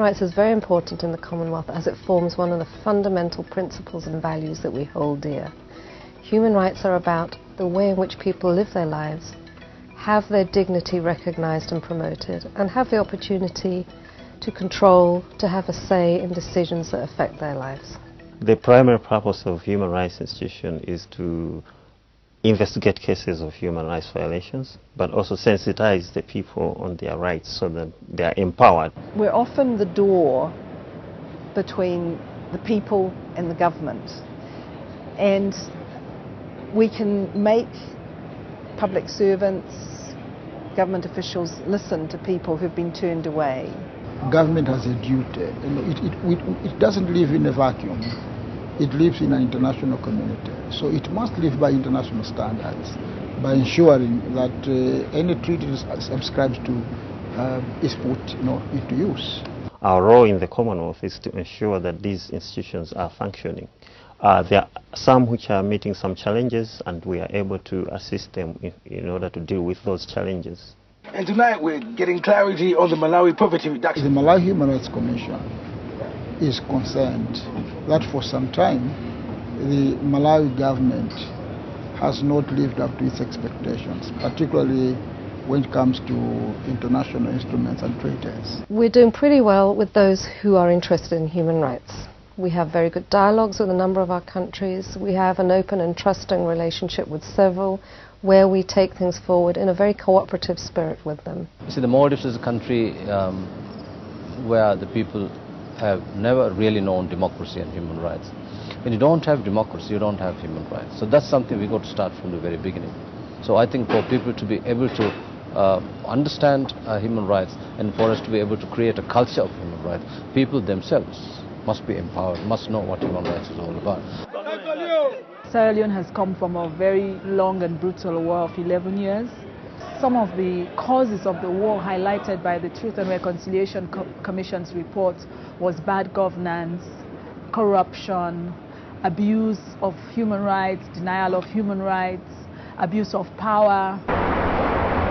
rights is very important in the Commonwealth as it forms one of the fundamental principles and values that we hold dear. Human rights are about the way in which people live their lives, have their dignity recognised and promoted, and have the opportunity to control, to have a say in decisions that affect their lives. The primary purpose of human rights institution is to investigate cases of human rights violations, but also sensitize the people on their rights so that they are empowered. We're often the door between the people and the government, and we can make public servants, government officials listen to people who've been turned away. Government has a duty. It doesn't live in a vacuum. It lives in an international community. So it must live by international standards, by ensuring that any treaty subscribed to is put into use. Our role in the Commonwealth is to ensure that these institutions are functioning. There are some which are meeting some challenges, and we are able to assist them in order to deal with those challenges. And tonight we're getting clarity on the Malawi Poverty Reduction. The Malawi Human Rights Commission is concerned that for some time the Malawi government has not lived up to its expectations, particularly when it comes to international instruments and treaties. We're doing pretty well with those who are interested in human rights. We have very good dialogues with a number of our countries. We have an open and trusting relationship with several, where we take things forward in a very cooperative spirit with them. You see, the Maldives is a country where the people have never really known democracy and human rights. When you don't have democracy, you don't have human rights. So that's something we got to start from the very beginning. So I think for people to be able to understand human rights, and for us to be able to create a culture of human rights, people themselves must be empowered, must know what human rights is all about. Sierra Leone has come from a very long and brutal war of 11 years. Some of the causes of the war highlighted by the Truth and Reconciliation Commission's report was bad governance, corruption, abuse of human rights, denial of human rights, abuse of power.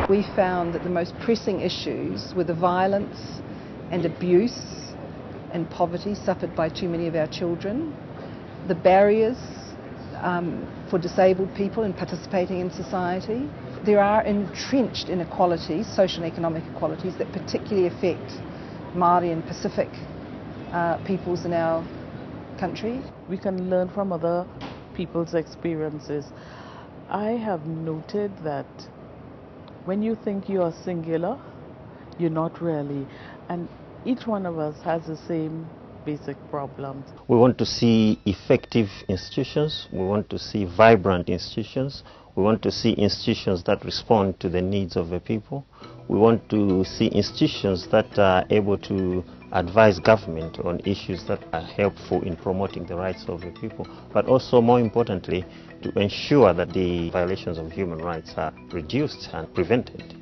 We found that the most pressing issues were the violence and abuse and poverty suffered by too many of our children, the barriers for disabled people in participating in society. There are entrenched inequalities, social and economic inequalities, that particularly affect Māori and Pacific peoples in our country. We can learn from other people's experiences. I have noted that when you think you are singular, you're not really. And each one of us has the same basic problems. We want to see effective institutions. We want to see vibrant institutions. We want to see institutions that respond to the needs of the people. We want to see institutions that are able to advise government on issues that are helpful in promoting the rights of the people, but also, more importantly, to ensure that the violations of human rights are reduced and prevented.